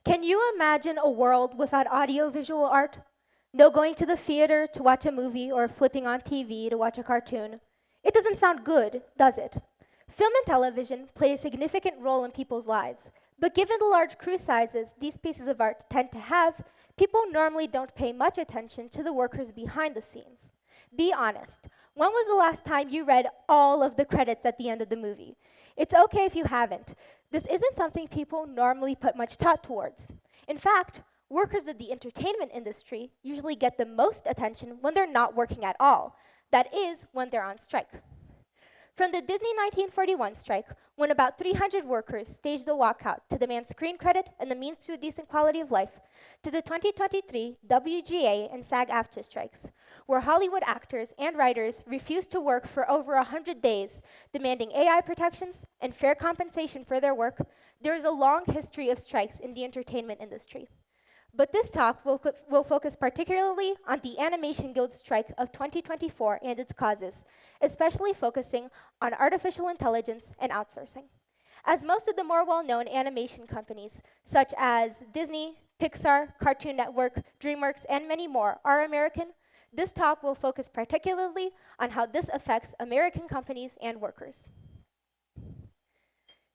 Can you imagine a world without audiovisual art? No going to the theater to watch a movie or flipping on TV to watch a cartoon. It doesn't sound good, does it? Film and television play a significant role in people's lives, but given the large crew sizes these pieces of art tend to have, people normally don't pay much attention to the workers behind the scenes. Be honest, when was the last time you read all of the credits at the end of the movie? It's okay if you haven't. This isn't something people normally put much thought towards. In fact, workers of the entertainment industry usually get the most attention when they're not working at all. That is, when they're on strike. From the Disney 1941 strike, when about 300 workers staged a walkout to demand screen credit and the means to a decent quality of life, to the 2023 WGA and SAG-AFTRA strikes, where Hollywood actors and writers refused to work for over 100 days, demanding AI protections and fair compensation for their work, there is a long history of strikes in the entertainment industry. But this talk will focus particularly on the Animation Guild strike of 2024 and its causes, especially focusing on artificial intelligence and outsourcing. As most of the more well-known animation companies, such as Disney, Pixar, Cartoon Network, DreamWorks, and many more, are American, this talk will focus particularly on how this affects American companies and workers.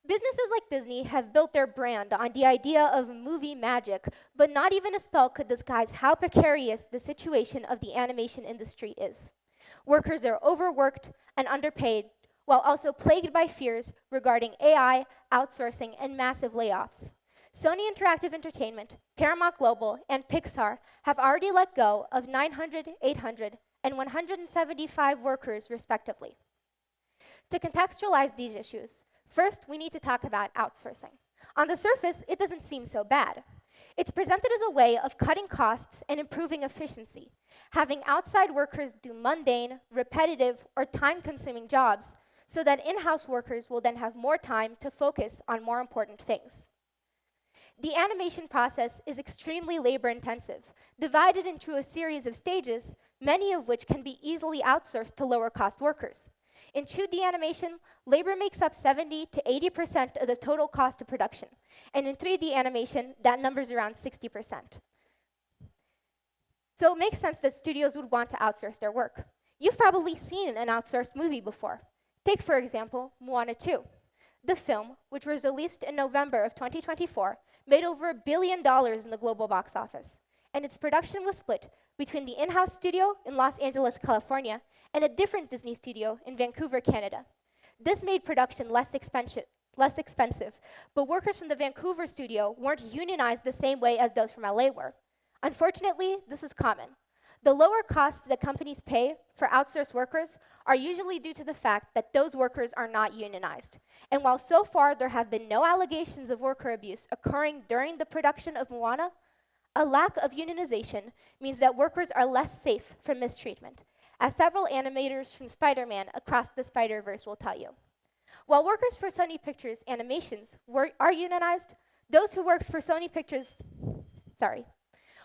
Businesses like Disney have built their brand on the idea of movie magic, but not even a spell could disguise how precarious the situation of the animation industry is. Workers are overworked and underpaid, while also plagued by fears regarding AI, outsourcing, and massive layoffs. Sony Interactive Entertainment, Paramount Global, and Pixar have already let go of 900, 800, and 175 workers, respectively. To contextualize these issues, first, we need to talk about outsourcing. On the surface, it doesn't seem so bad. It's presented as a way of cutting costs and improving efficiency, having outside workers do mundane, repetitive, or time-consuming jobs so that in-house workers will then have more time to focus on more important things. The animation process is extremely labor-intensive, divided into a series of stages, many of which can be easily outsourced to lower-cost workers. In 2D animation, labor makes up 70 to 80% of the total cost of production. And in 3D animation, that number's around 60%. So it makes sense that studios would want to outsource their work. You've probably seen an outsourced movie before. Take, for example, Moana 2. The film, which was released in November of 2024, made over $1 billion in the global box office. And its production was split between the in-house studio in Los Angeles, California, and a different Disney studio in Vancouver, Canada. This made production less expensive, but workers from the Vancouver studio weren't unionized the same way as those from LA were. Unfortunately, this is common. The lower costs that companies pay for outsourced workers are usually due to the fact that those workers are not unionized. And while so far there have been no allegations of worker abuse occurring during the production of Moana, a lack of unionization means that workers are less safe from mistreatment, as several animators from Spider-Man across the Spider-Verse will tell you. While workers for Sony Pictures Animations are unionized, those who worked for Sony Pictures,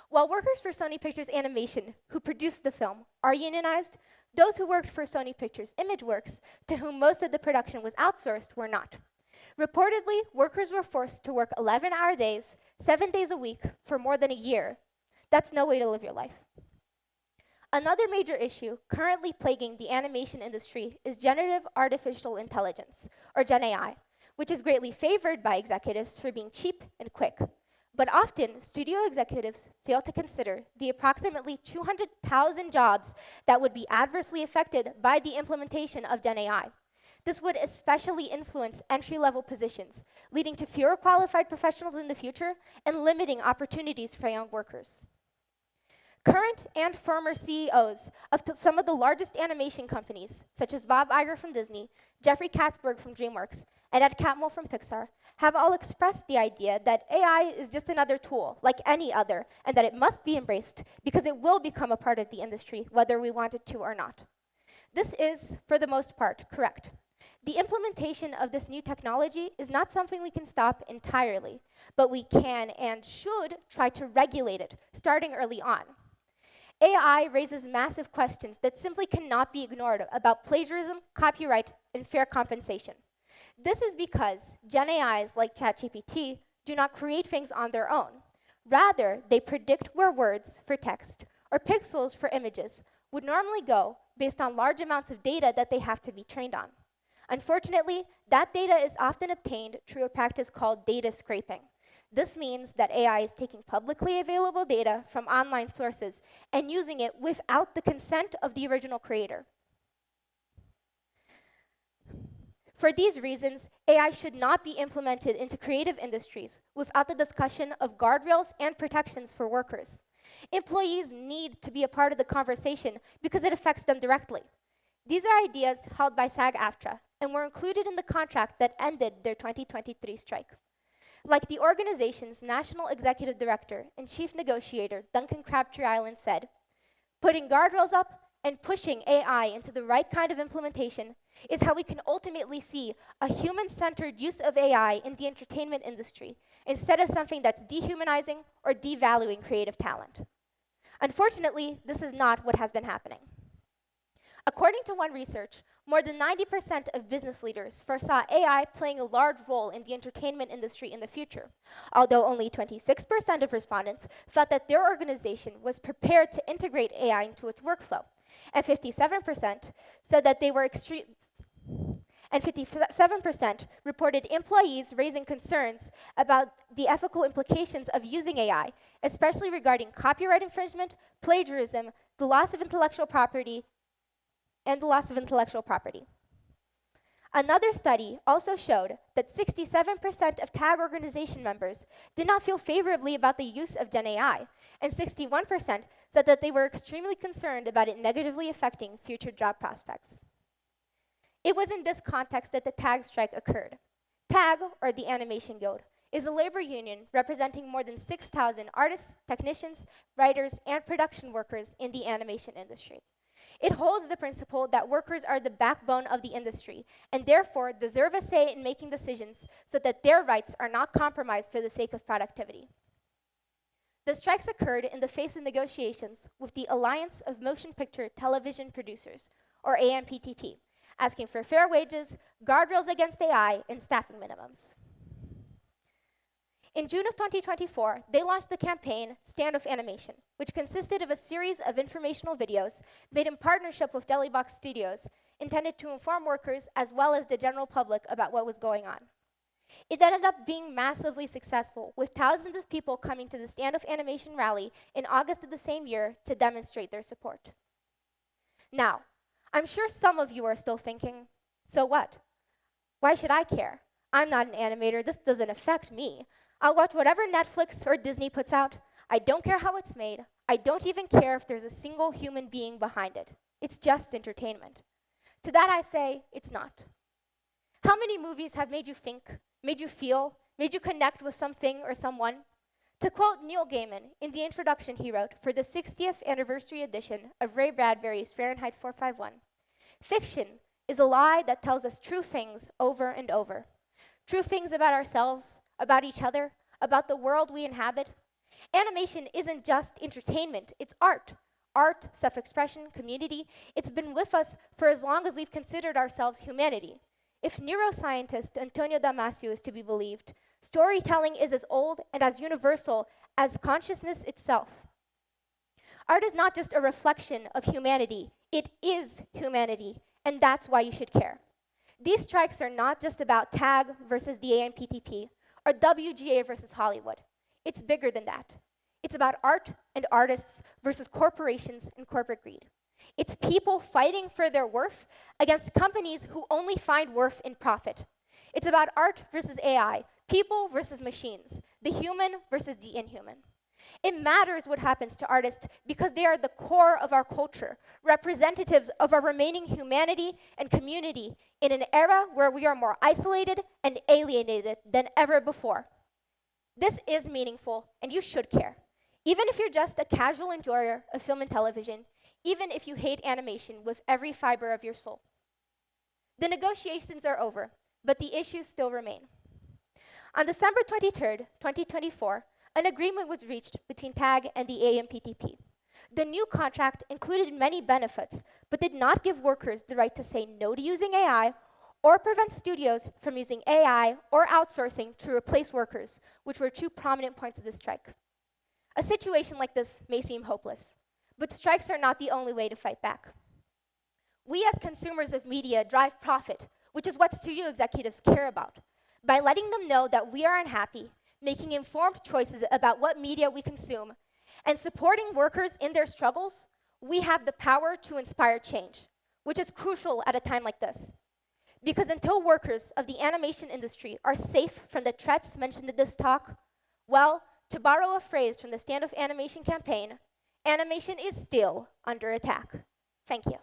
While workers for Sony Pictures Animation who produced the film are unionized, those who worked for Sony Pictures Imageworks, to whom most of the production was outsourced, were not. Reportedly, workers were forced to work 11-hour days, 7 days a week, for more than a year. That's no way to live your life. Another major issue currently plaguing the animation industry is generative artificial intelligence, or Gen AI, which is greatly favored by executives for being cheap and quick. But often, studio executives fail to consider the approximately 200,000 jobs that would be adversely affected by the implementation of Gen AI. This would especially influence entry-level positions, leading to fewer qualified professionals in the future and limiting opportunities for young workers. Current and former CEOs of some of the largest animation companies, such as Bob Iger from Disney, Jeffrey Katzenberg from DreamWorks, and Ed Catmull from Pixar, have all expressed the idea that AI is just another tool, like any other, and that it must be embraced because it will become a part of the industry, whether we want it to or not. This is, for the most part, correct. The implementation of this new technology is not something we can stop entirely, but we can and should try to regulate it, starting early on. AI raises massive questions that simply cannot be ignored about plagiarism, copyright, and fair compensation. This is because Gen AIs like ChatGPT do not create things on their own. Rather, they predict where words for text or pixels for images would normally go based on large amounts of data that they have to be trained on. Unfortunately, that data is often obtained through a practice called data scraping. This means that AI is taking publicly available data from online sources and using it without the consent of the original creator. For these reasons, AI should not be implemented into creative industries without the discussion of guardrails and protections for workers. Employees need to be a part of the conversation because it affects them directly. These are ideas held by SAG-AFTRA and were included in the contract that ended their 2023 strike. Like the organization's National Executive Director and Chief Negotiator, Duncan Crabtree-Island, said, "Putting guardrails up and pushing AI into the right kind of implementation is how we can ultimately see a human-centered use of AI in the entertainment industry instead of something that's dehumanizing or devaluing creative talent." Unfortunately, this is not what has been happening. According to one research, more than 90% of business leaders foresaw AI playing a large role in the entertainment industry in the future, although only 26% of respondents felt that their organization was prepared to integrate AI into its workflow, and 57% said that they were and 57% reported employees raising concerns about the ethical implications of using AI, especially regarding copyright infringement, plagiarism, the loss of intellectual property, and the loss of intellectual property. Another study also showed that 67% of TAG organization members did not feel favorably about the use of Gen AI, and 61% said that they were extremely concerned about it negatively affecting future job prospects. It was in this context that the TAG strike occurred. TAG, or the Animation Guild, is a labor union representing more than 6,000 artists, technicians, writers, and production workers in the animation industry. It holds the principle that workers are the backbone of the industry and therefore deserve a say in making decisions so that their rights are not compromised for the sake of productivity. The strikes occurred in the face of negotiations with the Alliance of Motion Picture Television Producers, or AMPTP, asking for fair wages, guardrails against AI, and staffing minimums. In June of 2024, they launched the campaign Stand With Animation, which consisted of a series of informational videos made in partnership with Delibox Studios, intended to inform workers as well as the general public about what was going on. It ended up being massively successful, with thousands of people coming to the Stand With Animation rally in August of the same year to demonstrate their support. Now, I'm sure some of you are still thinking, so what? Why should I care? I'm not an animator, this doesn't affect me. I'll watch whatever Netflix or Disney puts out. I don't care how it's made. I don't even care if there's a single human being behind it. It's just entertainment. To that I say, it's not. How many movies have made you think, made you feel, made you connect with something or someone? To quote Neil Gaiman in the introduction he wrote for the 60th anniversary edition of Ray Bradbury's Fahrenheit 451, fiction is a lie that tells us true things over and over. True things about ourselves, about each other, about the world we inhabit. Animation isn't just entertainment, it's art. Art, self-expression, community, it's been with us for as long as we've considered ourselves humanity. If neuroscientist Antonio Damasio is to be believed, storytelling is as old and as universal as consciousness itself. Art is not just a reflection of humanity, it is humanity, and that's why you should care. These strikes are not just about TAG versus the AMPTP, or WGA versus Hollywood. It's bigger than that. It's about art and artists versus corporations and corporate greed. It's people fighting for their worth against companies who only find worth in profit. It's about art versus AI, people versus machines, the human versus the inhuman. It matters what happens to artists because they are the core of our culture, representatives of our remaining humanity and community in an era where we are more isolated and alienated than ever before. This is meaningful, and you should care. Even if you're just a casual enjoyer of film and television, even if you hate animation with every fiber of your soul. The negotiations are over, but the issues still remain. On December 23rd, 2024, an agreement was reached between TAG and the AMPTP. The new contract included many benefits, but did not give workers the right to say no to using AI or prevent studios from using AI or outsourcing to replace workers, which were two prominent points of the strike. A situation like this may seem hopeless, but strikes are not the only way to fight back. We as consumers of media drive profit, which is what studio executives care about. By letting them know that we are unhappy, making informed choices about what media we consume, and supporting workers in their struggles, we have the power to inspire change, which is crucial at a time like this. Because until workers of the animation industry are safe from the threats mentioned in this talk, well, to borrow a phrase from the Stand Up Animation campaign, animation is still under attack. Thank you.